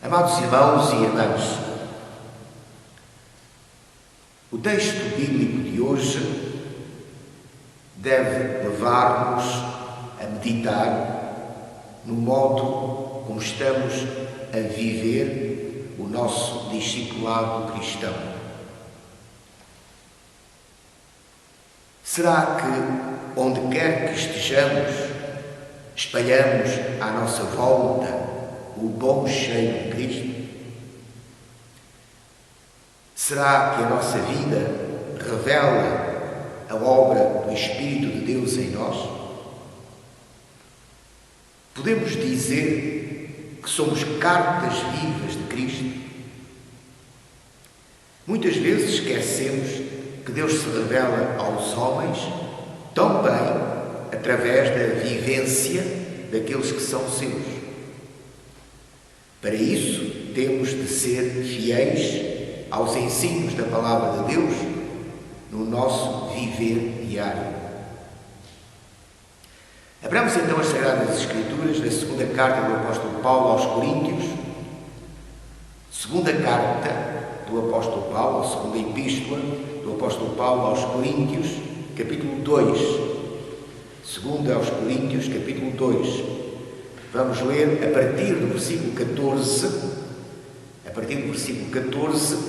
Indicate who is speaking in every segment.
Speaker 1: Amados irmãos e irmãs, o texto bíblico de hoje deve levar-nos a meditar no modo como estamos a viver o nosso discipulado cristão. Será que, onde quer que estejamos, espalhamos à nossa volta o bom cheiro de Cristo? Será que a nossa vida revela a obra do Espírito de Deus em nós? Podemos dizer que somos cartas vivas de Cristo? Muitas vezes esquecemos que Deus se revela aos homens também através da vivência daqueles que são seus. Para isso, temos de ser fiéis aos ensinos da Palavra de Deus no nosso viver diário. Abramos então as Sagradas Escrituras na segunda carta do apóstolo Paulo aos Coríntios, segunda carta do apóstolo Paulo, a segunda epístola do apóstolo Paulo aos Coríntios, capítulo 2. Segunda aos Coríntios, capítulo 2. Vamos ler a partir do versículo 14,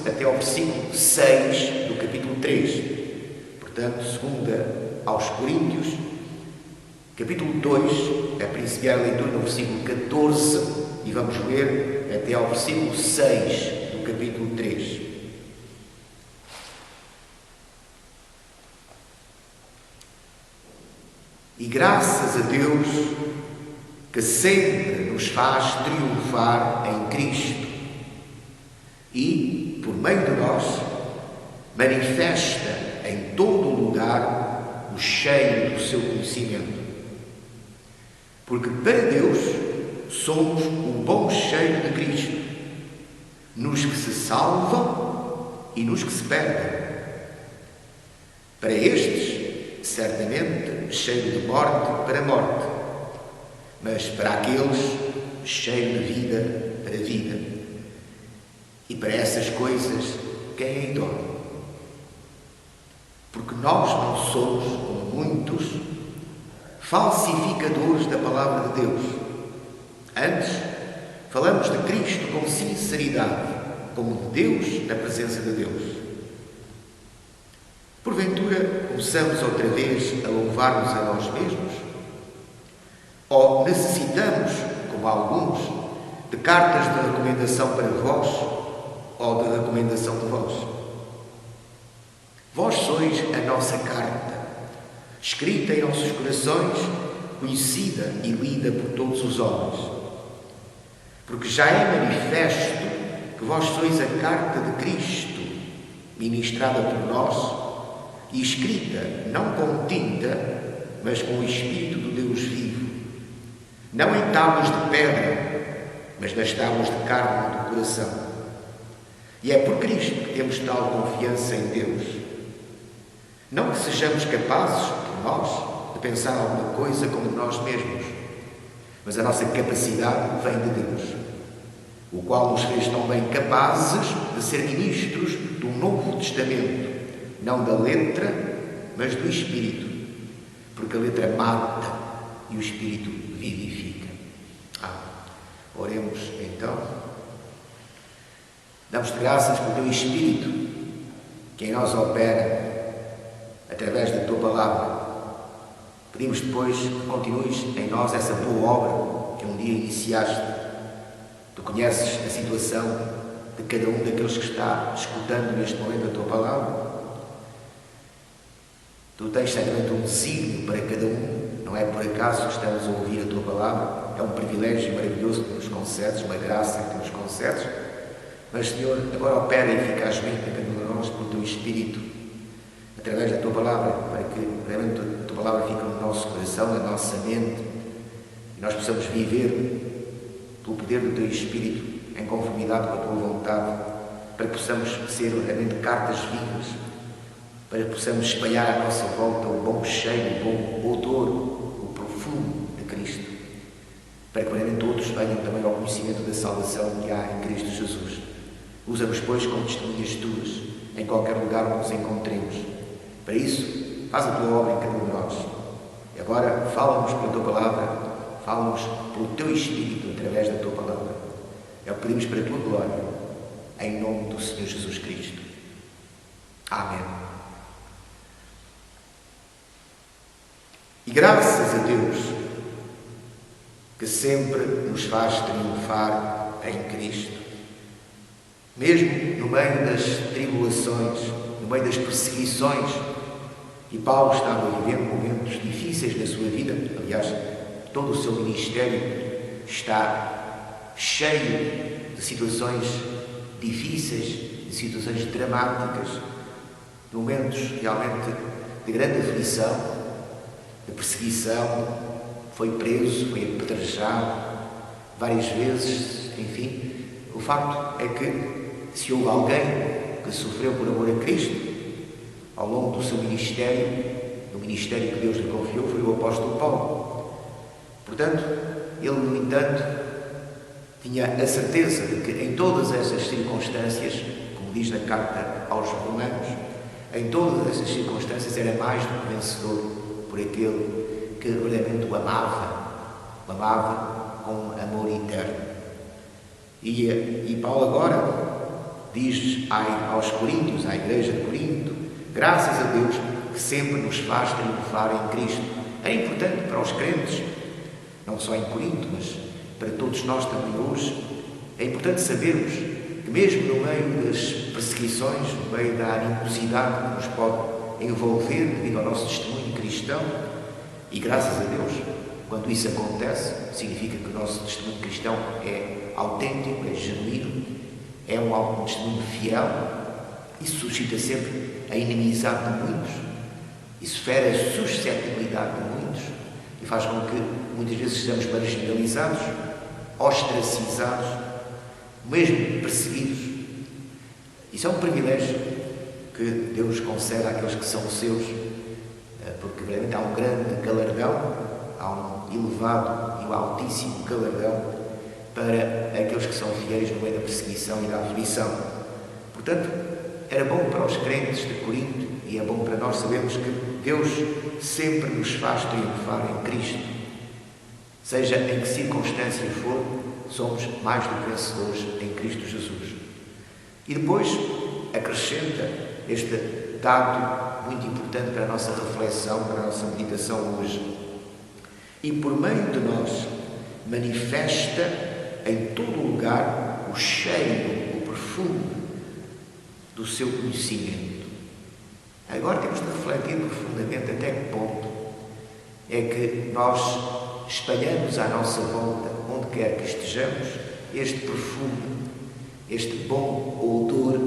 Speaker 1: até ao versículo 6 do capítulo 3. Portanto, segunda aos Coríntios, capítulo 2, a principiar a leitura no versículo 14 e vamos ler até ao versículo 6 do capítulo 3. E graças a Deus que sempre nos faz triunfar em Cristo e, por meio de nós, manifesta em todo o lugar o cheiro do seu conhecimento. Porque para Deus somos o bom cheiro de Cristo, nos que se salvam e nos que se perdem. Para estes, certamente, cheiro de morte para morte, mas para aqueles, cheio de vida para vida. E para essas coisas, quem é idóneo? Porque nós não somos, como muitos, falsificadores da Palavra de Deus. Antes, falamos de Cristo com sinceridade, como de Deus na presença de Deus. Porventura, começamos outra vez a louvar-nos a nós mesmos? Ou necessitamos, como alguns, de cartas de recomendação para vós ou de recomendação de vós? Vós sois a nossa carta, escrita em nossos corações, conhecida e lida por todos os homens. Porque já é manifesto que vós sois a carta de Cristo, ministrada por nós e escrita não com tinta, mas com o Espírito do Deus vivo. Não em tábuas de pedra, mas nas tábuas de carne do coração. E é por Cristo que temos tal confiança em Deus. Não que sejamos capazes, por nós, de pensar alguma coisa como nós mesmos, mas a nossa capacidade vem de Deus, o qual nos fez também capazes de ser ministros do Novo Testamento, não da letra, mas do Espírito, porque a letra mata e o Espírito vivifica. Oremos então. Damos-te graças pelo teu Espírito, que em nós opera através da tua palavra. Pedimos depois que continues em nós essa boa obra que um dia iniciaste. Tu conheces a situação de cada um daqueles que está escutando neste momento a tua palavra. Tu tens certamente um desígnio para cada um. Não é por acaso que estamos a ouvir a tua palavra. É um privilégio maravilhoso que nos concedes, uma graça que nos concedes. Mas, Senhor, agora opera eficazmente em cada um de nós pelo teu Espírito, através da tua palavra, para que realmente a tua palavra fique no nosso coração, na nossa mente, e nós possamos viver pelo poder do teu Espírito em conformidade com a tua vontade, para que possamos ser realmente cartas vivas, para que possamos espalhar à nossa volta o bom cheiro, o bom odor, o perfume de Cristo, para que realmente todos venham também ao conhecimento da salvação que há em Cristo Jesus. Usa-nos, pois, como testemunhas tuas, em qualquer lugar onde nos encontremos. Para isso, faz a tua obra em cada um de nós. E agora, fala-nos pela tua palavra, fala-nos pelo teu Espírito através da tua palavra. É o que pedimos para a tua glória, em nome do Senhor Jesus Cristo. Amém. E graças a Deus, que sempre nos faz triunfar em Cristo, mesmo no meio das tribulações, no meio das perseguições, e Paulo estava vivendo momentos difíceis na sua vida. Aliás, todo o seu ministério está cheio de situações difíceis, de situações dramáticas, de momentos realmente de grande aflição, de perseguição. Foi preso, foi apedrejado várias vezes, enfim. O facto é que, se houve alguém que sofreu por amor a Cristo, ao longo do seu ministério, do ministério que Deus lhe confiou, foi o apóstolo Paulo. Portanto, ele, no entanto, tinha a certeza de que em todas essas circunstâncias, como diz na carta aos Romanos, em todas essas circunstâncias era mais do que vencedor por aquele que verdadeiramente o amava com amor eterno. E Paulo agora diz aos Coríntios, à igreja de Corinto, graças a Deus que sempre nos faz triunfar em Cristo. É importante para os crentes, não só em Corinto, mas para todos nós também hoje, é importante sabermos que mesmo no meio das perseguições, no meio da animosidade que nos pode envolver devido ao nosso testemunho cristão, e graças a Deus, quando isso acontece, significa que o nosso testemunho cristão é autêntico, é genuíno, é um testemunho fiel. Isso suscita sempre a inimizade de muitos, isso fere a suscetibilidade de muitos e faz com que muitas vezes sejamos marginalizados, ostracizados, mesmo perseguidos. Isso é um privilégio que Deus concede àqueles que são seus, porque realmente há um grande galardão, há um elevado e um altíssimo galardão para aqueles que são fiéis no meio da perseguição e da aflição. Portanto, era bom para os crentes de Corinto e é bom para nós sabermos que Deus sempre nos faz triunfar em Cristo. Seja em que circunstância for, somos mais do que vencedores em Cristo Jesus. E depois acrescenta este dado muito importante para a nossa reflexão, para a nossa meditação hoje. E por meio de nós manifesta em todo o lugar o cheiro, o perfume do seu conhecimento. Agora temos de refletir profundamente até que ponto é que nós espalhamos à nossa volta, onde quer que estejamos, este perfume, este bom odor,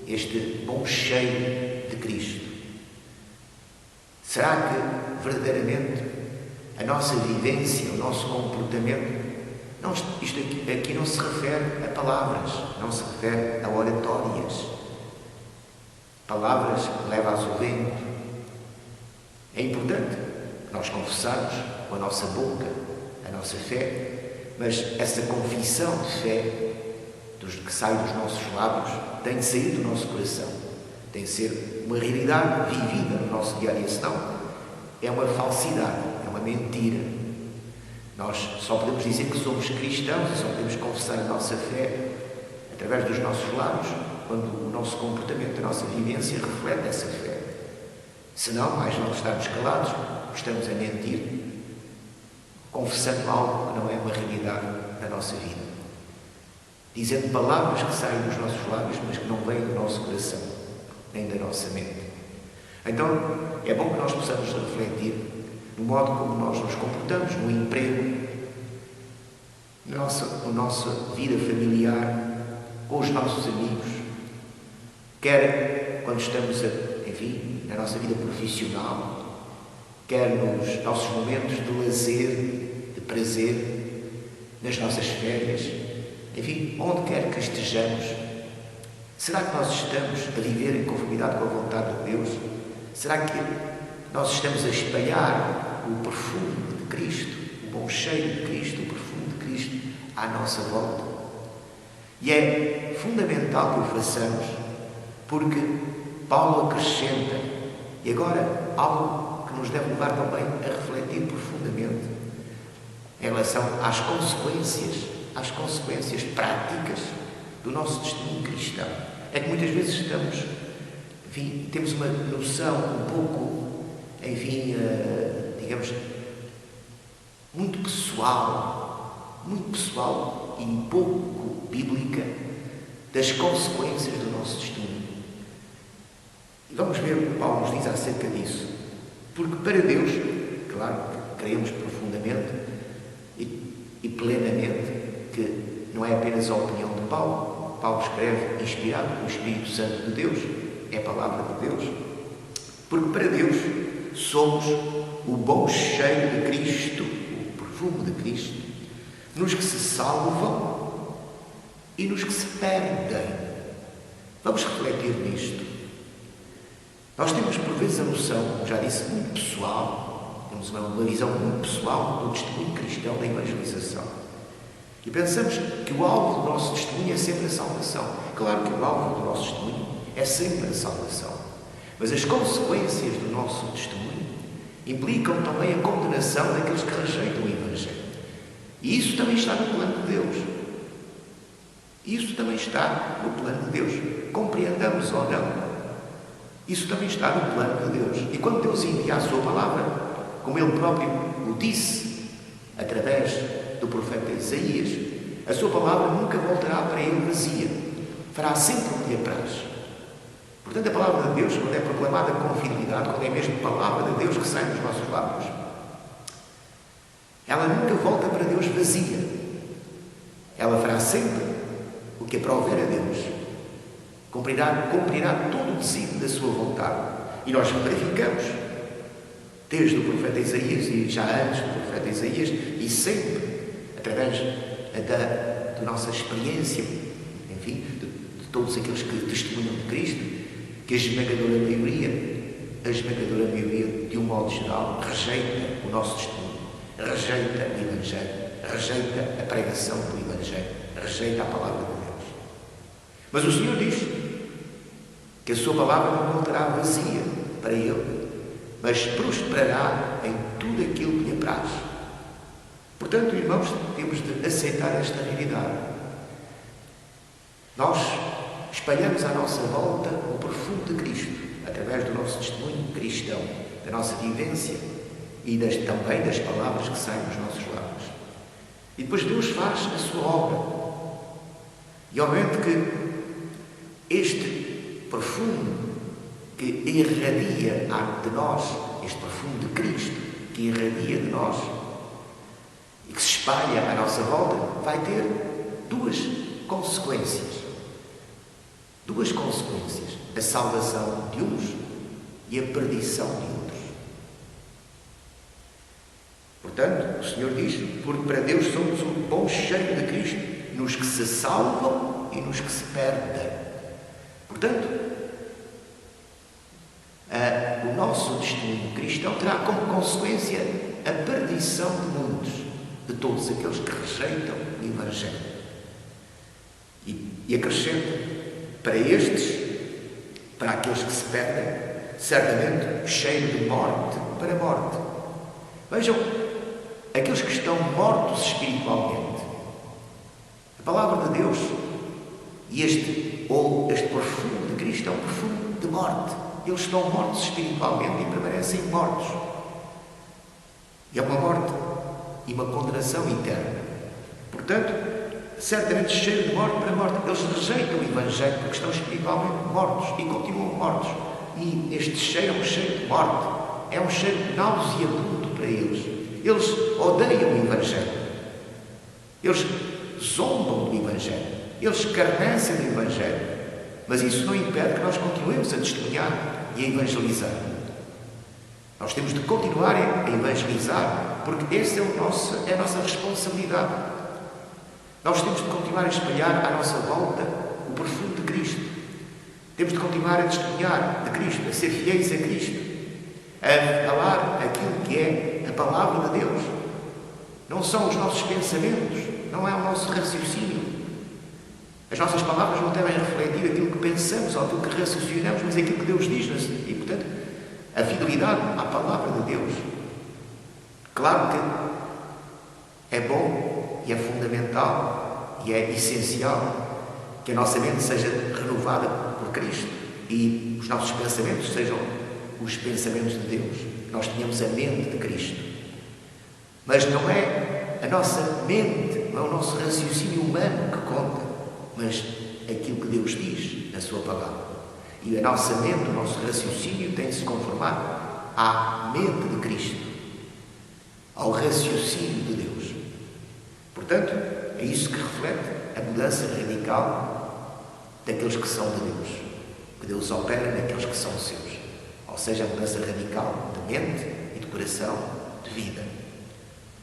Speaker 1: este bom cheiro de Cristo. Será que verdadeiramente a nossa vivência, o nosso comportamento, isto aqui não se refere a palavras, não se refere a oratórias. Palavras leva-as ao vento. É importante que nós confessarmos com a nossa boca a nossa fé, mas essa confissão de fé que sai dos nossos lábios tem de sair do nosso coração, tem de ser uma realidade vivida no nosso dia a dia, senão é uma falsidade, é uma mentira. Nós só podemos dizer que somos cristãos e só podemos confessar a nossa fé através dos nossos lábios, quando o nosso comportamento, a nossa vivência reflete essa fé. Senão, mais vale estarmos calados, estamos a mentir, confessando algo que não é uma realidade da nossa vida. Dizendo palavras que saem dos nossos lábios, mas que não vêm do nosso coração, nem da nossa mente. Então, é bom que nós possamos refletir no modo como nós nos comportamos no emprego, na nossa vida familiar, com os nossos amigos, quer quando estamos, na nossa vida profissional, quer nos nossos momentos de lazer, de prazer, nas nossas férias, onde quer que estejamos. Será que nós estamos a viver em conformidade com a vontade de Deus? Será que nós estamos a espalhar o perfume de Cristo, o bom cheiro de Cristo, o perfume de Cristo, à nossa volta. E é fundamental que o façamos, porque Paulo acrescenta, e agora algo que nos deve levar também a refletir profundamente em relação às consequências práticas do nosso testemunho cristão. É que muitas vezes temos uma noção um pouco, digamos, muito pessoal e pouco bíblica das consequências do nosso testemunho. E vamos ver o que Paulo nos diz acerca disso. Porque para Deus, claro que creemos profundamente e plenamente que não é apenas a opinião de Paulo. Paulo escreve inspirado pelo Espírito Santo de Deus, é a palavra de Deus. Porque para Deus somos o bom cheiro de Cristo, o perfume de Cristo, nos que se salvam e nos que se perdem. Vamos refletir nisto. Nós temos por vezes a noção, como já disse, muito pessoal, temos uma visão muito pessoal do testemunho cristão da evangelização. E pensamos que o alvo do nosso testemunho é sempre a salvação. Claro que o alvo do nosso testemunho é sempre a salvação. Mas as consequências do nosso testemunho implicam também a condenação daqueles que rejeitam o Evangelho. E isso também está no plano de Deus. Isso também está no plano de Deus. Compreendamos ou não. Isso também está no plano de Deus. E quando Deus envia a sua palavra, como Ele próprio o disse, através do profeta Isaías, a sua palavra nunca voltará para Ele vazia. Fará sempre o que lhe apraz. Portanto, a palavra de Deus, quando é proclamada com fidelidade, quando é mesmo palavra de Deus que sai dos nossos lábios, ela nunca volta para Deus vazia. Ela fará sempre o que aprouver a Deus. Cumprirá todo o desígnio da sua vontade. E nós verificamos, desde o profeta Isaías e já antes do profeta Isaías, e sempre, através da nossa experiência, enfim, de todos aqueles que testemunham de Cristo, que a esmagadora maioria, de um modo geral, rejeita o nosso testemunho, rejeita o Evangelho, rejeita a pregação do Evangelho, rejeita a palavra de Deus. Mas o Senhor diz que a sua palavra não voltará vazia para Ele, mas prosperará em tudo aquilo que lhe apraz. Portanto, irmãos, temos de aceitar esta realidade. Nós espalhamos à nossa volta o perfume de Cristo, através do nosso testemunho cristão, da nossa vivência e também das palavras que saem dos nossos lábios. E depois Deus faz a sua obra. E obviamente que este perfume que irradia de nós, este perfume de Cristo, que irradia de nós e que se espalha à nossa volta, vai ter duas consequências. A salvação de uns e a perdição de outros. Portanto, o Senhor diz, porque para Deus somos o bom cheiro de Cristo, nos que se salvam e nos que se perdem. Portanto, o nosso testemunho cristão terá como consequência a perdição de muitos, de todos aqueles que rejeitam o Evangelho. E acrescenta, para estes, para aqueles que se perdem, certamente cheiro de morte para morte. Vejam, aqueles que estão mortos espiritualmente, a palavra de Deus e este perfume de Cristo é um perfume de morte. Eles estão mortos espiritualmente e permanecem mortos. E é uma morte e uma condenação eterna. Portanto, certamente cheiro de morte para morte. Eles rejeitam o Evangelho porque estão espiritualmente mortos e continuam mortos. E este cheiro é um cheiro de morte. É um cheiro nauseabundo para eles. Eles odeiam o Evangelho. Eles zombam do Evangelho. Eles escarnecem do Evangelho. Mas isso não impede que nós continuemos a testemunhar e a evangelizar. Nós temos de continuar a evangelizar, porque essa é a nossa responsabilidade. Nós temos de continuar a espalhar à nossa volta o perfume de Cristo. Temos de continuar a testemunhar de Cristo, a ser fiéis a Cristo, a falar aquilo que é a palavra de Deus. Não são os nossos pensamentos, não é o nosso raciocínio. As nossas palavras não devem refletir aquilo que pensamos ou aquilo que raciocinamos, mas aquilo que Deus diz. E, portanto, a fidelidade à palavra de Deus. Claro que é bom e é fundamental e é essencial que a nossa mente seja renovada por Cristo e os nossos pensamentos sejam os pensamentos de Deus. Nós tenhamos a mente de Cristo. Mas não é a nossa mente, não é o nosso raciocínio humano que conta, mas aquilo que Deus diz na sua palavra. E a nossa mente, o nosso raciocínio tem de se conformar à mente de Cristo, ao raciocínio de Deus. Portanto, é isso que reflete a mudança radical daqueles que são de Deus, que Deus opera naqueles que são seus. Ou seja, a mudança radical de mente e de coração, de vida.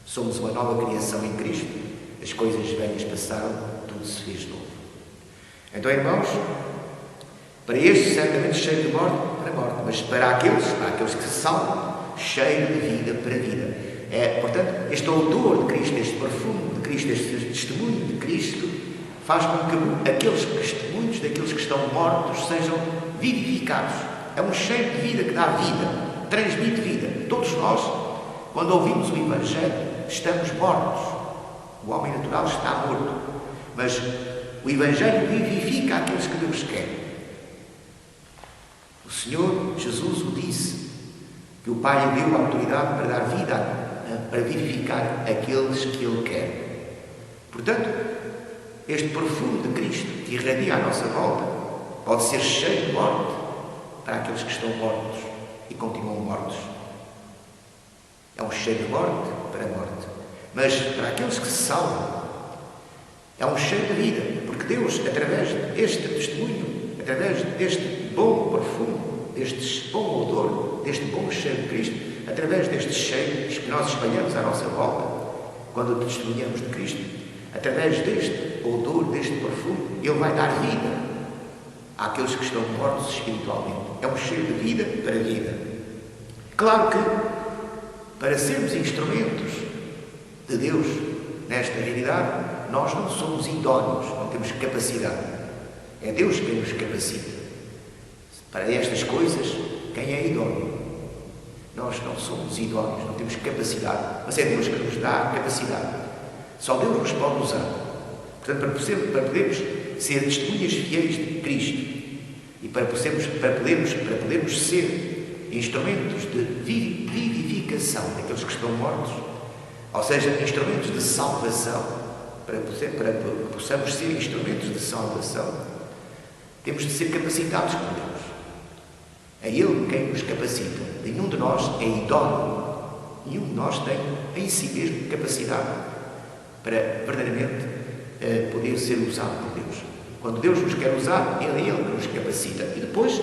Speaker 1: Somos uma nova criação em Cristo, as coisas velhas passaram, tudo se fez novo. Então, irmãos, para estes certamente cheio de morte para a morte, mas para aqueles que se salvam, cheio de vida para a vida. Portanto, este odor de Cristo, este perfume de Cristo, este testemunho de Cristo, faz com que aqueles testemunhos daqueles que estão mortos sejam vivificados. É um cheiro de vida que dá vida, transmite vida. Todos nós, quando ouvimos o Evangelho, estamos mortos. O homem natural está morto. Mas o Evangelho vivifica aqueles que Deus quer. O Senhor Jesus o disse, que o Pai lhe deu a autoridade para dar vida, para vivificar aqueles que Ele quer. Portanto, este perfume de Cristo que irradia à nossa volta pode ser cheio de morte para aqueles que estão mortos e continuam mortos. É um cheiro de morte para a morte. Mas para aqueles que se salvam, é um cheiro de vida, porque Deus, através deste testemunho, através deste bom perfume, deste bom odor, deste bom cheiro de Cristo, através destes cheiros que nós espalhamos à nossa volta, quando testemunhamos de Cristo, através deste odor, deste perfume, Ele vai dar vida àqueles que estão mortos espiritualmente. É um cheiro de vida para a vida. Claro que, para sermos instrumentos de Deus nesta realidade, nós não somos idóneos, não temos capacidade. É Deus quem nos capacita. Para estas coisas, quem é idóneo? Nós não somos idóneos, não temos capacidade, mas é Deus que nos dá a capacidade. Só Deus nos pode usar. Portanto, para podermos ser testemunhas fiéis de Cristo e para podermos ser instrumentos de vivificação daqueles que estão mortos, ou seja, instrumentos de salvação, para que possamos ser instrumentos de salvação, temos de ser capacitados por Deus. É Ele quem nos capacita. Nenhum de nós é idóneo. Nenhum de nós tem em si mesmo capacidade para verdadeiramente poder ser usado por Deus. Quando Deus nos quer usar, é Ele que nos capacita. E depois,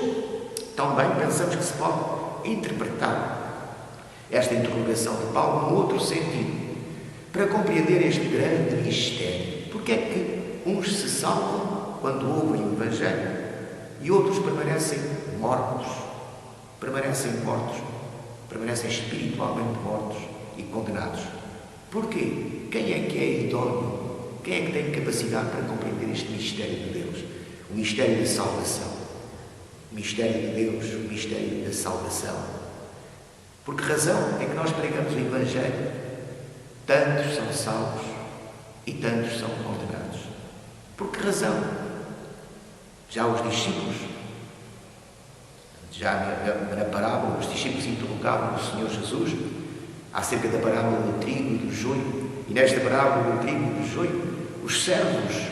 Speaker 1: também pensamos que se pode interpretar esta interrogação de Paulo num outro sentido, para compreender este grande mistério. Porque é que uns se salvam quando ouvem o Evangelho e outros permanecem mortos, permanecem espiritualmente mortos e condenados? Porquê? Quem é que é idóneo? Quem é que tem capacidade para compreender este mistério de Deus? O mistério da salvação. O mistério de Deus, o mistério da salvação. Por que razão é que nós pregamos o Evangelho? Tantos são salvos e tantos são condenados. Por que razão? Já os discípulos, na parábola, os discípulos interrogavam o Senhor Jesus acerca da parábola do trigo e do joio. E nesta parábola do trigo e do joio, os servos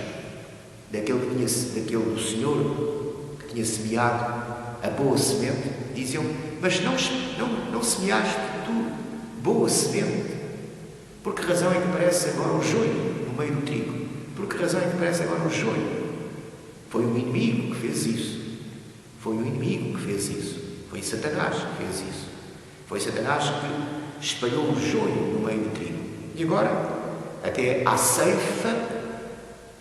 Speaker 1: daquele do Senhor que tinha semeado a boa semente diziam: mas não semeaste tu boa semente? Por que razão é que aparece agora o joio no meio do trigo? Por que razão é que aparece agora o joio? Foi o inimigo que fez isso. Foi Satanás que fez isso. Foi Satanás que espalhou o joio no meio do trigo. E agora, até à ceifa,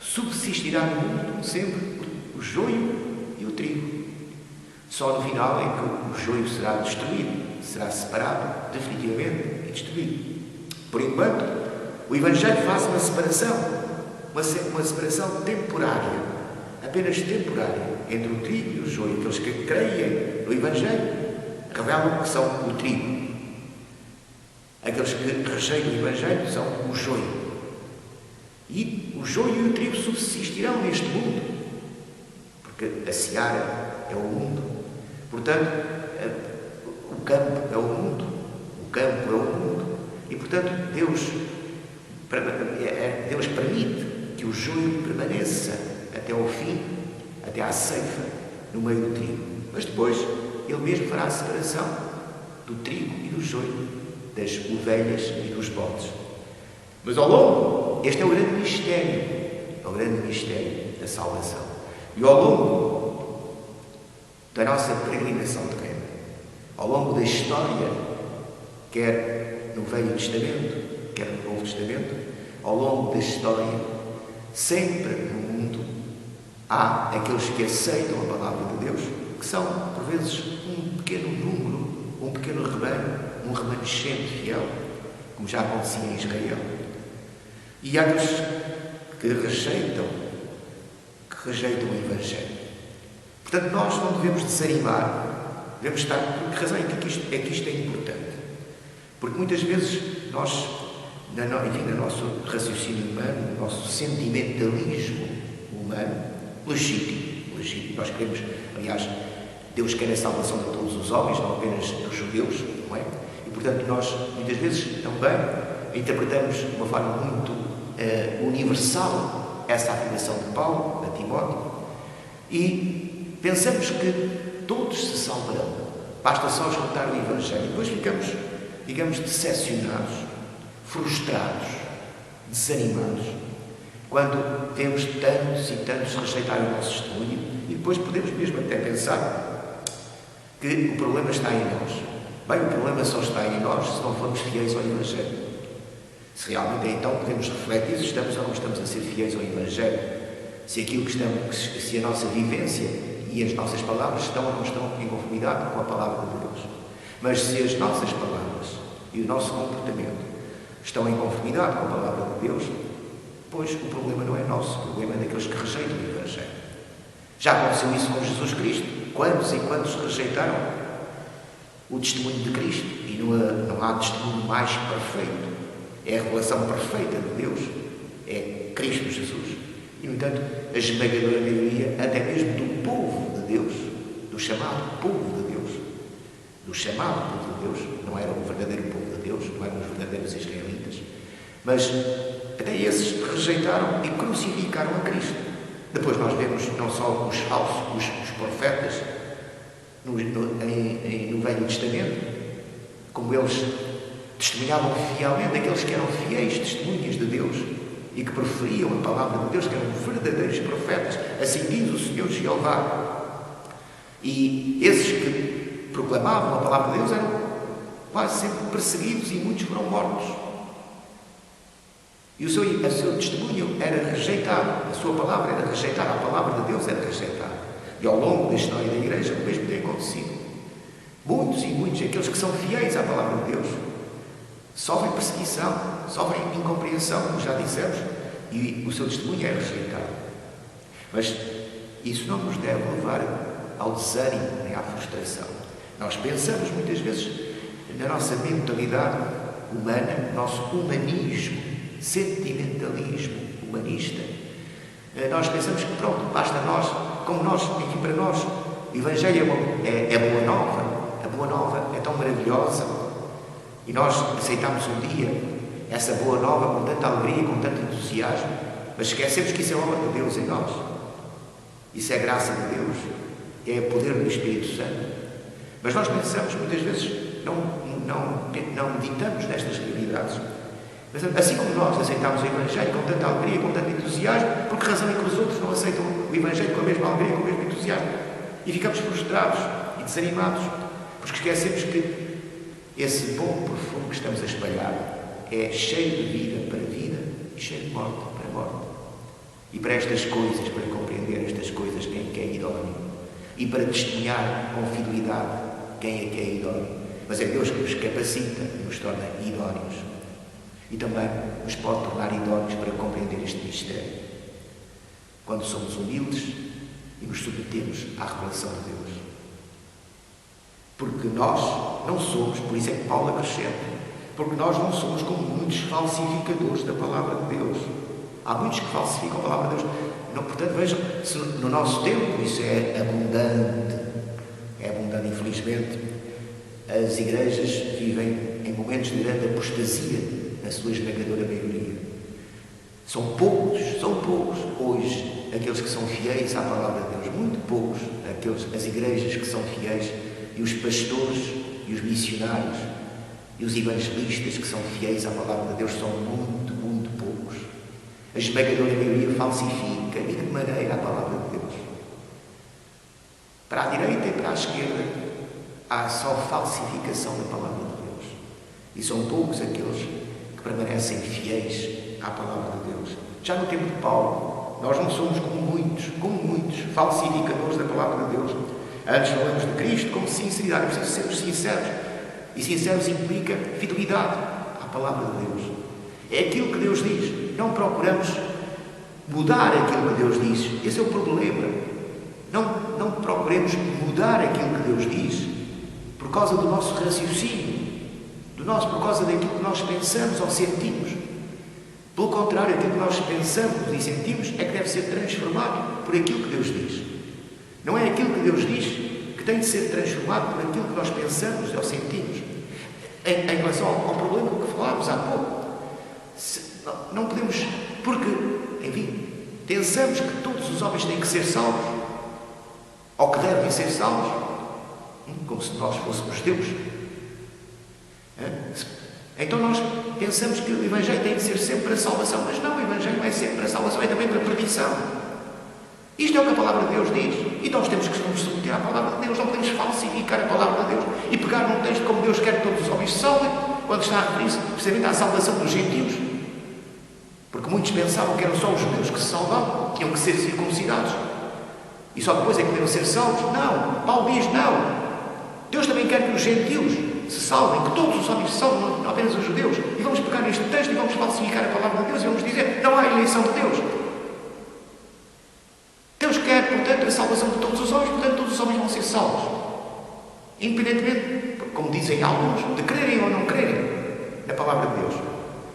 Speaker 1: subsistirá no mundo sempre o joio e o trigo. Só no final é que o joio será destruído, será separado definitivamente e destruído. Por enquanto, o Evangelho faz uma separação uma separação temporária, apenas temporária, entre o trigo e o joio. Aqueles que creem no Evangelho revelam que são o trigo. Aqueles que rejeitam o Evangelho são o joio. E o joio e o trigo subsistirão neste mundo, porque a seara é o mundo. Portanto, o campo é o mundo. O campo é o mundo. E, portanto, Deus permite que o joio permaneça até ao fim, até à ceifa, no meio do trigo. Mas depois, Ele mesmo fará a separação do trigo e do joio, das ovelhas e dos bodes. Mas ao longo, este é o grande mistério, é o grande mistério da salvação. E ao longo da nossa peregrinação terrena, ao longo da história, quer no Velho Testamento, quer no Novo Testamento, ao longo da história, sempre no mundo, há aqueles que aceitam a palavra de Deus, que são, por vezes, um pequeno número, um pequeno rebanho, um remanescente fiel, como já acontecia em Israel. E há aqueles que rejeitam o Evangelho. Portanto, nós não devemos desanimar, devemos estar... Por que razão é que isto é importante? Porque muitas vezes nós, no nosso raciocínio humano, no nosso sentimentalismo humano, legítimo, nós queremos, aliás, Deus quer a salvação de todos os homens, não apenas dos judeus, não é? E, portanto, nós, muitas vezes, também interpretamos de uma forma muito universal essa afirmação de Paulo a Timóteo e pensamos que todos se salvarão. Basta só escutar o Evangelho. E depois ficamos, digamos, decepcionados, frustrados, desanimados, quando vemos tantos e tantos rejeitarem o nosso testemunho, e depois podemos mesmo até pensar que o problema está em nós. Bem, o problema só está em nós se não formos fiéis ao Evangelho. Se realmente então podemos refletir se estamos ou não estamos a ser fiéis ao Evangelho, se aquilo que estamos, se a nossa vivência e as nossas palavras estão ou não estão em conformidade com a palavra de Deus. Mas se as nossas palavras e o nosso comportamento estão em conformidade com a palavra de Deus, pois o problema não é nosso, o problema é daqueles que rejeitam o Evangelho. Já aconteceu isso com Jesus Cristo. Quantos e quantos rejeitaram o testemunho de Cristo? E não há testemunho mais perfeito. É a revelação perfeita de Deus. É Cristo Jesus. E, no entanto, a esmagadora maioria, até mesmo do povo de Deus, do chamado povo de Deus, do chamado povo de Deus, não era o verdadeiro povo de Deus, não eram os verdadeiros israelitas, mas até esses rejeitaram e crucificaram a Cristo. Depois nós vemos não só os falsos, os profetas, no Velho Testamento, como eles testemunhavam fielmente, aqueles que eram fiéis testemunhas de Deus e que preferiam a palavra de Deus, que eram verdadeiros profetas. Assim diz o Senhor Jeová. E esses que proclamavam a palavra de Deus eram quase sempre perseguidos e muitos foram mortos. E o seu testemunho era rejeitado, a sua palavra era rejeitada, a palavra de Deus era rejeitada. E ao longo da história da Igreja o mesmo tem acontecido. Muitos e muitos, aqueles que são fiéis à palavra de Deus, sofrem perseguição, sofrem incompreensão, como já dissemos, e o seu testemunho é rejeitado. Mas isso não nos deve levar ao desânimo nem à frustração. Nós pensamos muitas vezes na nossa mentalidade humana, no nosso humanismo, sentimentalismo humanista. Nós pensamos que pronto, basta nós, como nós, aqui para nós, o Evangelho é boa nova, a boa nova é tão maravilhosa, e nós aceitamos um dia essa boa nova com tanta alegria, com tanto entusiasmo, mas esquecemos que isso é obra de Deus em nós. Isso é graça de Deus, é poder do Espírito Santo. Mas nós pensamos, muitas vezes, não meditamos nestas realidades. Mas assim como nós aceitamos o Evangelho com tanta alegria, com tanto entusiasmo, por que razão é que os outros não aceitam o Evangelho com a mesma alegria, com o mesmo entusiasmo? E ficamos frustrados e desanimados, porque esquecemos que esse bom perfume que estamos a espalhar é cheio de vida para vida e cheio de morte para morte. E para estas coisas, para compreender estas coisas, quem é que é idóneo? E para testemunhar com fidelidade quem é que é idóneo? Mas é Deus que nos capacita e nos torna idóneos. E também nos pode tornar idóneos para compreender este mistério. quando somos humildes e nos submetemos à revelação de Deus. Porque nós não somos, por isso é que Paulo acrescenta, porque nós não somos como muitos falsificadores da palavra de Deus. Há muitos que falsificam a palavra de Deus. Não, portanto, vejam, se no nosso tempo isso é abundante, infelizmente, as igrejas vivem em momentos de grande apostasia, na sua esmagadora maioria. São poucos hoje aqueles que são fiéis à palavra de Deus, muito poucos as igrejas que são fiéis, e os pastores e os missionários e os evangelistas que são fiéis à palavra de Deus são muito, muito poucos. A esmagadora maioria falsifica, e de que maneira, a palavra de Deus. Para a direita e para a esquerda há só falsificação da palavra de Deus. E são poucos aqueles que permanecem fiéis à palavra de Deus. Já no tempo de Paulo, nós não somos como muitos falsificadores da palavra de Deus. Antes falamos de Cristo como sinceridade. É preciso sermos sinceros. E sinceros implica fidelidade à palavra de Deus. É aquilo que Deus diz. Não procuramos mudar aquilo que Deus diz. Esse é o problema. Não procuremos mudar aquilo que Deus diz por causa do nosso raciocínio, por causa daquilo que nós pensamos ou sentimos. Pelo contrário, aquilo que nós pensamos e sentimos é que deve ser transformado por aquilo que Deus diz. Não é aquilo que Deus diz que tem de ser transformado por aquilo que nós pensamos ou sentimos. Em relação ao problema que falámos há pouco, não podemos, porque, enfim, pensamos que todos os homens têm que ser salvos, ou que devem ser salvos, como se nós fôssemos Deus. Então nós pensamos que o Evangelho tem que ser sempre para a salvação, mas não, o Evangelho não é sempre para a salvação, é também para a perdição. Isto é o que a palavra de Deus diz. E nós temos que nos submeter à palavra de Deus. Não podemos falsificar a palavra de Deus e pegar num texto como Deus quer que todos os homens se salvem, quando está a referir-se precisamente à salvação dos gentios. Porque muitos pensavam que eram só os judeus que se salvavam, tinham que ser circuncidados. E só depois é que podiam ser salvos. Não. Paulo diz não. Deus também quer que os gentios se salvem, que todos os homens se salvem, não apenas os judeus. E vamos pegar neste texto e vamos falsificar a palavra de Deus e vamos dizer não há eleição de Deus. Deus quer, portanto, a salvação de todos os homens, portanto, todos os homens vão ser salvos. Independentemente, como dizem alguns, de crerem ou não crerem na palavra de Deus.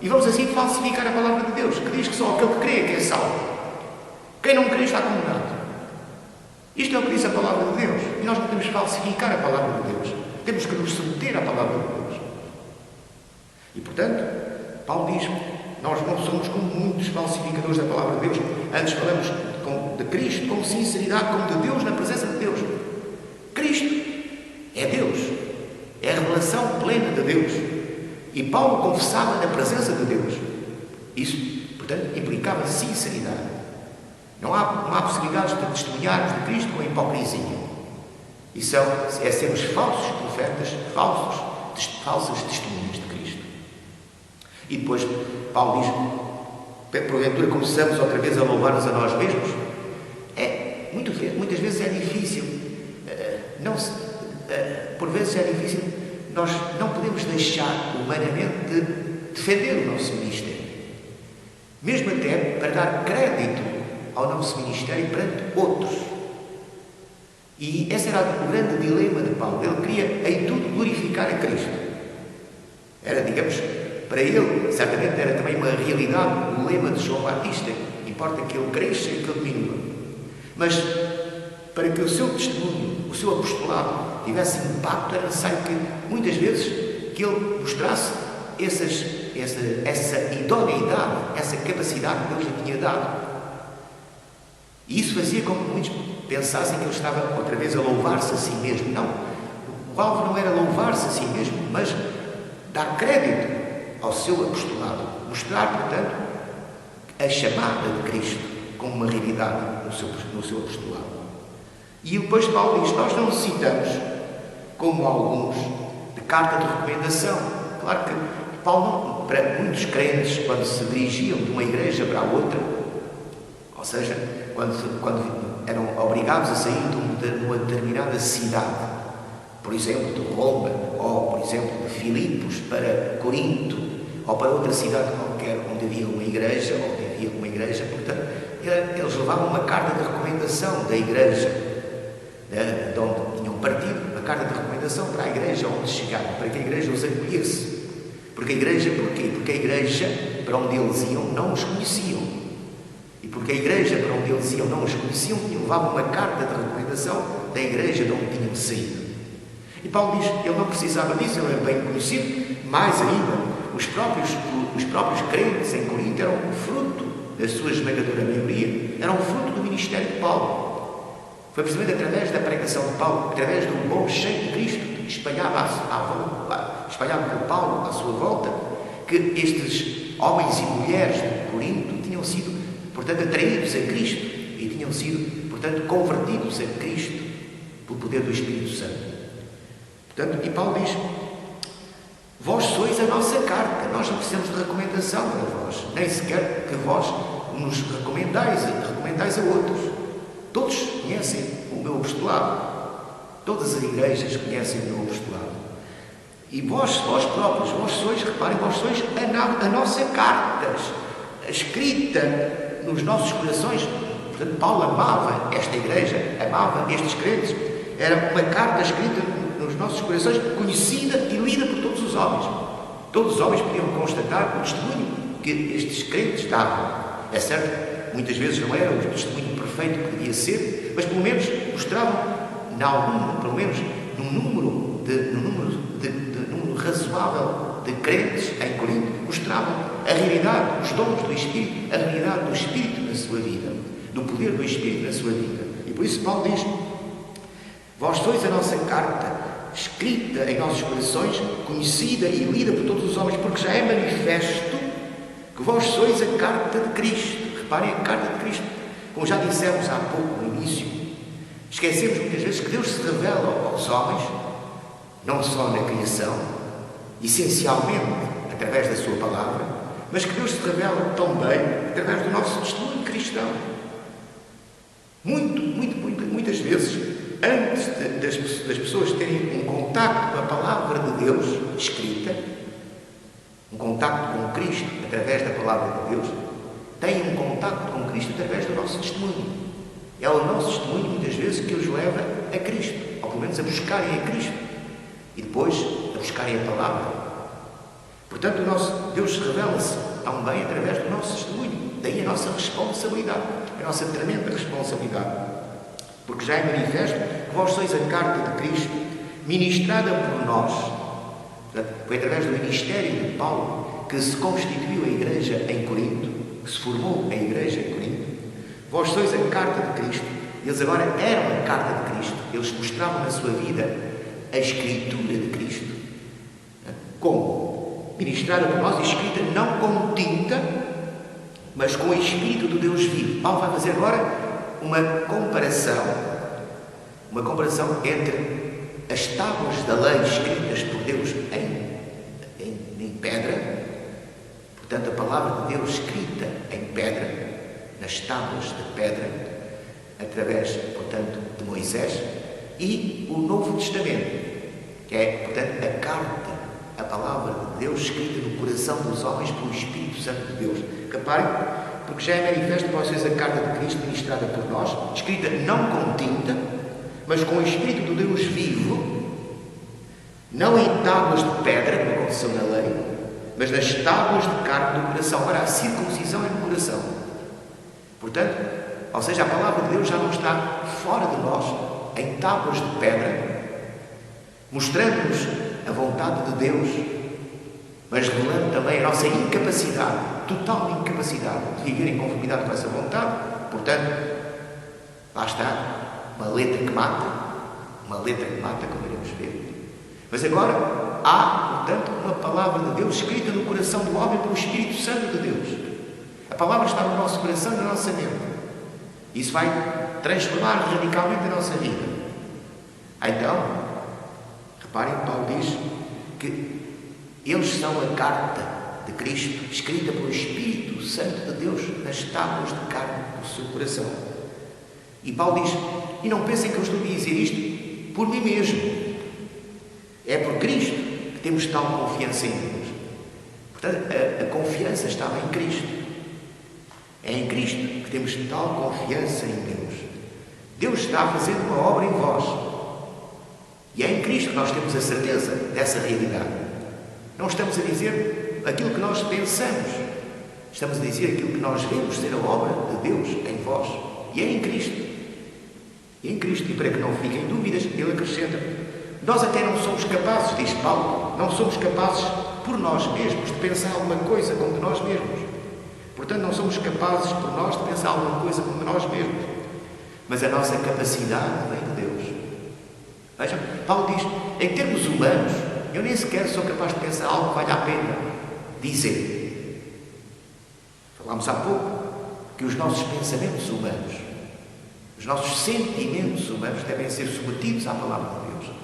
Speaker 1: E vamos assim falsificar a palavra de Deus, que diz que só aquele que crê é que é salvo. Quem não crê está condenado. Isto é o que diz a palavra de Deus. E nós não podemos falsificar a palavra de Deus. Temos que nos submeter à palavra de Deus. E, portanto, Paulo diz, nós não somos como muitos falsificadores da palavra de Deus. Antes falamos de Cristo com sinceridade, como de Deus na presença de Deus. Cristo é Deus. É a revelação plena de Deus. E Paulo confessava na presença de Deus. Isso, portanto, implicava sinceridade. Não há possibilidades de testemunharmos de Cristo com hipocrisia. Isso é sermos falsos profetas, falsas testemunhas de Cristo. E depois Paulo diz, porventura começamos outra vez a louvar-nos a nós mesmos. Muitas vezes é difícil, por vezes é difícil, nós não podemos deixar humanamente de defender o nosso ministério. Mesmo até para dar crédito ao nosso ministério perante outros. E esse era o grande dilema de Paulo. Ele queria em tudo glorificar a Cristo. Era, digamos, para ele, certamente era também uma realidade, o lema de João Batista. Importa que ele cresça e que ele diminua. Mas, para que o seu testemunho, o seu apostolado tivesse impacto, era necessário que, muitas vezes, que ele mostrasse essa idoneidade, essa capacidade que Deus lhe tinha dado. E isso fazia com que muitos pensassem que ele estava outra vez a louvar-se a si mesmo. Não. O alvo não era louvar-se a si mesmo, mas dar crédito ao seu apostolado. Mostrar, portanto, a chamada de Cristo como uma realidade no seu apostolado. E depois Paulo diz, nós não necessitamos, como alguns, de carta de recomendação. Claro que Paulo, para muitos crentes, quando se dirigiam de uma igreja para a outra, ou seja, quando eram obrigados a sair de uma determinada cidade, por exemplo, de Roma, ou, por exemplo, de Filipos para Corinto, ou para outra cidade qualquer onde havia uma igreja, portanto, eles levavam uma carta de recomendação da igreja, de onde tinham partido, uma carta de recomendação para a igreja onde chegaram, para que a igreja os acolhesse. Porque a igreja, porquê? Porque a igreja para onde eles iam não os conheciam. E porque a igreja para onde eles iam não os conheciam, levavam uma carta de recomendação da igreja de onde tinham saído. E Paulo diz que ele não precisava disso, ele era bem conhecido. Mais ainda, os próprios crentes em Corinto eram fruto, da sua esmagadora maioria, eram fruto do ministério de Paulo. Foi precisamente através da pregação de Paulo, através do bom cheio de Cristo que espalhava por Paulo à sua volta, que estes homens e mulheres de Corinto tinham sido, portanto, atraídos a Cristo e tinham sido, portanto, convertidos a Cristo pelo poder do Espírito Santo. Portanto, e Paulo diz: vós sois a nossa carta, nós não precisamos de recomendação para vós, nem sequer que vós nos recomendais a outros. Todos conhecem o meu apostolado, todas as igrejas conhecem o meu apostolado. E vós próprios, vós sois, reparem, vós sois a nossa carta, escrita nos nossos corações. Portanto, Paulo amava esta igreja, amava estes crentes. Era uma carta escrita nos nossos corações, conhecida e lida por todos os homens. Todos os homens podiam constatar o testemunho que estes crentes davam. É certo, muitas vezes não era o testemunho perfeito que devia ser, mas pelo menos mostravam, pelo menos num número razoável de crentes em Corinto, mostravam a realidade, os dons do Espírito, a realidade do Espírito na sua vida, do poder do Espírito na sua vida. E por isso Paulo diz: vós sois a nossa carta, escrita em nossos corações, conhecida e lida por todos os homens, porque já é manifesto que vós sois a carta de Cristo. Reparem, a carta de Cristo. Como já dissemos há pouco no início, esquecemos muitas vezes que Deus se revela aos homens, não só na criação, essencialmente através da sua palavra, mas que Deus se revela também através do nosso testemunho cristão. Muitas vezes, antes das pessoas terem um contacto com a palavra de Deus escrita, um contacto com Cristo através da palavra de Deus, têm um contacto com Cristo através do nosso testemunho. É o nosso testemunho, muitas vezes, que os leva a Cristo, ou pelo menos a buscarem a Cristo, e depois a buscarem a palavra. Portanto, o nosso Deus revela-se também através do nosso testemunho. Daí a nossa responsabilidade, a nossa tremenda responsabilidade. Porque já é manifesto que vós sois a carta de Cristo, ministrada por nós. Foi através do ministério de Paulo que se constituiu a igreja em Corinto, que se formou a igreja em Corinto. Vós sois a carta de Cristo. Eles agora eram a carta de Cristo. Eles mostravam na sua vida a Escritura de Cristo. Como? Ministrada por nós e escrita não com tinta, mas com o Espírito do Deus vivo. Paulo vai fazer agora uma comparação entre as tábuas da lei escritas por Deus em pedra, portanto a palavra de Deus escrita em pedra, nas tábuas de pedra, através, portanto, de Moisés, e o Novo Testamento, que é, portanto, a carta, a palavra de Deus escrita no coração dos homens pelo Espírito Santo de Deus. Reparem, porque já é manifesto para vocês a carta de Cristo ministrada por nós, escrita não com tinta, mas com o Espírito do Deus vivo, não em tábuas de pedra, como aconteceu na lei, mas nas tábuas de carne do coração. Ora, a circuncisão é no coração. Portanto, ou seja, a palavra de Deus já não está fora de nós, em tábuas de pedra, mostrando-nos a vontade de Deus, mas revelando também a nossa incapacidade, total incapacidade de viver em conformidade com essa vontade. Portanto, lá está, uma letra que mata, como iremos ver. Mas agora há, portanto, uma palavra de Deus escrita no coração do homem pelo Espírito Santo de Deus. A palavra está no nosso coração e na nossa mente. Isso vai transformar radicalmente a nossa vida. Então, reparem, Paulo diz que eles são a carta de Cristo, escrita pelo Espírito Santo de Deus nas tábuas de carne do seu coração. E Paulo diz: e não pensem que eu estou a dizer isto por mim mesmo. É por Cristo que temos tal confiança em Deus. Portanto, a confiança estava em Cristo. É em Cristo que temos tal confiança em Deus. Deus está fazendo uma obra em vós. E é em Cristo que nós temos a certeza dessa realidade. Não estamos a dizer aquilo que nós pensamos. Estamos a dizer aquilo que nós vemos ser a obra de Deus em vós. E é em Cristo. E é em Cristo. E para que não fiquem dúvidas, ele acrescenta: nós até não somos capazes, diz Paulo, não somos capazes por nós mesmos de pensar alguma coisa como de nós mesmos. Portanto, não somos capazes por nós de pensar alguma coisa como de nós mesmos. Mas a nossa capacidade vem de Deus. Vejam, Paulo diz, em termos humanos, eu nem sequer sou capaz de pensar algo que valha a pena dizer. Falámos há pouco que os nossos pensamentos humanos, os nossos sentimentos humanos devem ser submetidos à palavra de Deus.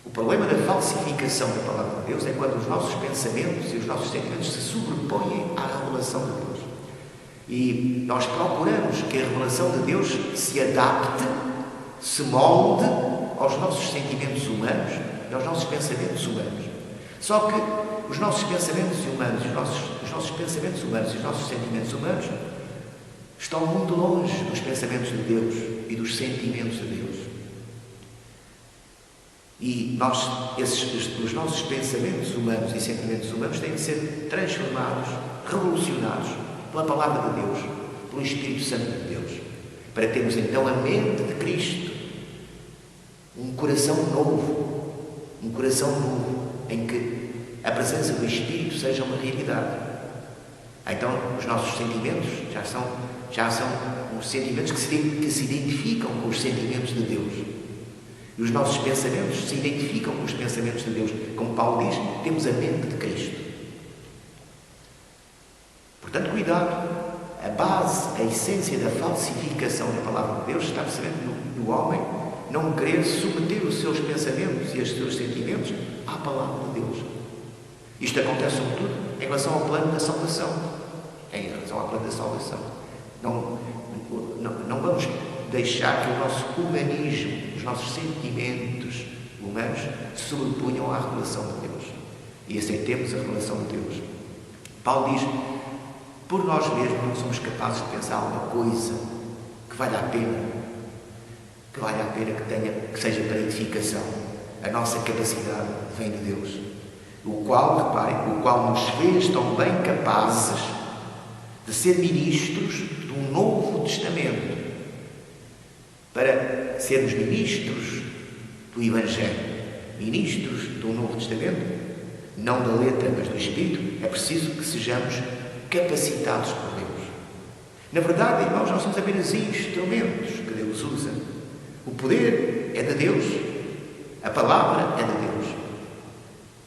Speaker 1: O problema da falsificação da palavra de Deus é quando os nossos pensamentos e os nossos sentimentos se sobrepõem à revelação de Deus. E nós procuramos que a revelação de Deus se adapte, se molde aos nossos sentimentos humanos e aos nossos pensamentos humanos. Só que os nossos pensamentos humanos, os nossos pensamentos humanos e os nossos sentimentos humanos estão muito longe dos pensamentos de Deus e dos sentimentos de Deus. E os nossos pensamentos humanos e sentimentos humanos têm de ser transformados, revolucionados pela Palavra de Deus, pelo Espírito Santo de Deus, para termos então a mente de Cristo, um coração novo, em que a presença do Espírito seja uma realidade. Então, os nossos sentimentos já são os sentimentos que se identificam com os sentimentos de Deus. E os nossos pensamentos se identificam com os pensamentos de Deus. Como Paulo diz, temos a mente de Cristo. Portanto, cuidado. A base, a essência da falsificação da palavra de Deus está precisamente no homem não querer submeter os seus pensamentos e os seus sentimentos à palavra de Deus. Isto acontece sobretudo em relação ao plano da salvação. Não vamos deixar que o nosso humanismo, os nossos sentimentos humanos se sobreponham à revelação de Deus e aceitemos a revelação de Deus. Paulo diz, por nós mesmos não somos capazes de pensar alguma coisa que valha a pena, que seja para edificação. A nossa capacidade vem de Deus, o qual nos fez tão bem capazes de ser ministros de um novo testamento, para sermos ministros do Evangelho, ministros do Novo Testamento, não da letra, mas do Espírito. É preciso que sejamos capacitados por Deus. Na verdade, irmãos, nós somos apenas instrumentos que Deus usa. O poder é de Deus, a palavra é de Deus.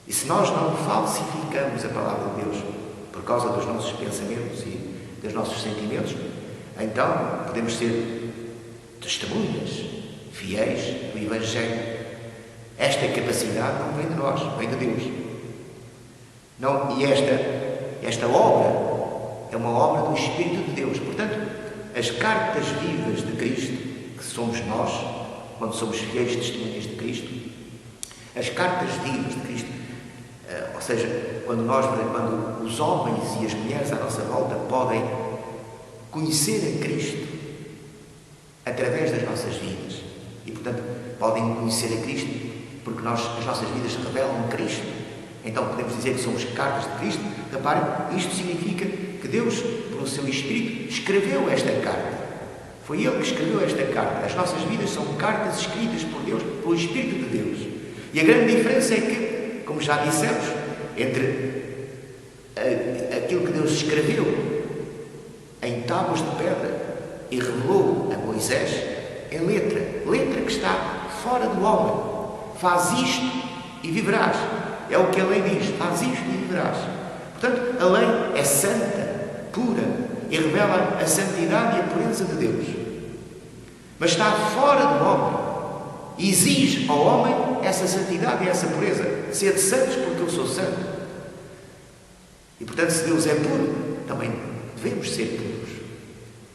Speaker 1: E se nós não falsificamos a palavra de Deus por causa dos nossos pensamentos e dos nossos sentimentos, então podemos ser testemunhas fiéis do Evangelho. Esta capacidade não vem de nós, vem de Deus. E esta obra é uma obra do Espírito de Deus. Portanto, as cartas vivas de Cristo, que somos nós, quando somos fiéis testemunhas de Cristo, as cartas vivas de Cristo, ou seja, quando os homens e as mulheres à nossa volta podem conhecer a Cristo através das nossas vidas e, portanto, podem conhecer a Cristo porque as nossas vidas revelam Cristo. Então podemos dizer que somos cartas de Cristo. Reparem, isto significa que Deus, pelo seu Espírito, escreveu esta carta. Foi Ele que escreveu esta carta. As nossas vidas são cartas escritas por Deus, pelo Espírito de Deus. E a grande diferença é que, como já dissemos, entre aquilo que Deus escreveu em tábuas de pedra e revelou a Moisés é letra que está fora do homem. Faz isto e viverás. É o que a lei diz, faz isto e viverás. Portanto, a lei é santa, pura, e revela a santidade e a pureza de Deus. Mas está fora do homem e exige ao homem essa santidade e essa pureza. Sede santos porque eu sou santo. E, portanto, se Deus é puro, também devemos ser puros.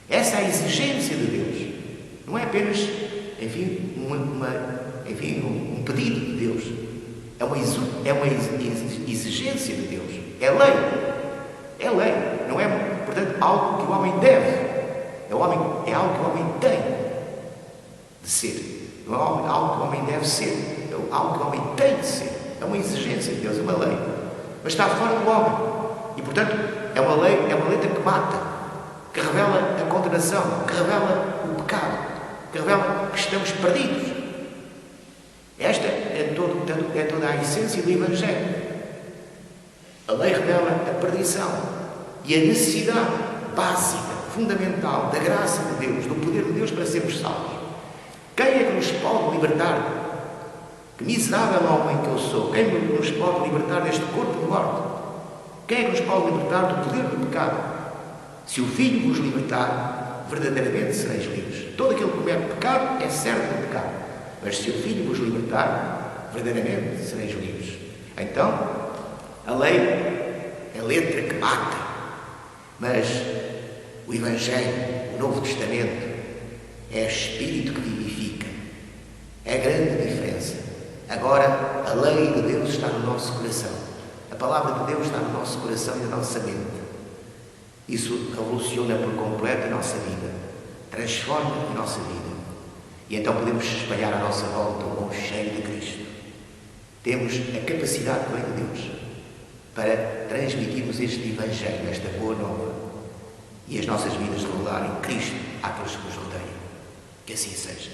Speaker 1: Essa é a exigência de Deus. Não é apenas, um pedido de Deus. É uma exigência de Deus. É lei. Não é? Portanto, algo que o homem deve. É algo que o homem tem de ser. Não é algo que o homem deve ser. É algo que o homem tem de ser. É uma exigência de Deus, é uma lei. Mas está fora do homem. E, portanto, é uma letra que mata, que revela a condenação, que revela o pecado, que revela que estamos perdidos. Esta é toda a essência do Evangelho. A lei revela a perdição e a necessidade básica, fundamental, da graça de Deus, do poder de Deus para sermos salvos. Quem é que nos pode libertar? Que miserável homem que eu sou! Quem nos pode libertar deste corpo de morte? Quem é que nos pode libertar do poder do pecado? Se o Filho vos libertar, verdadeiramente sereis livres. Todo aquele que comete pecado é certo de pecado. Mas se o Filho vos libertar, verdadeiramente sereis livres. Então, a lei é letra que mata. Mas o Evangelho, o Novo Testamento, é espírito que vivifica. É a grande diferença. Agora, a lei de Deus está no nosso coração. A palavra de Deus está no nosso coração e na nossa mente. Isso revoluciona por completo a nossa vida. Transforma a nossa vida. E então podemos espalhar à nossa volta o bom cheiro de Cristo. Temos a capacidade que vem de Deus para transmitirmos este Evangelho, esta boa nova, e as nossas vidas revelarem Cristo àqueles que nos rodeiam. Que assim seja.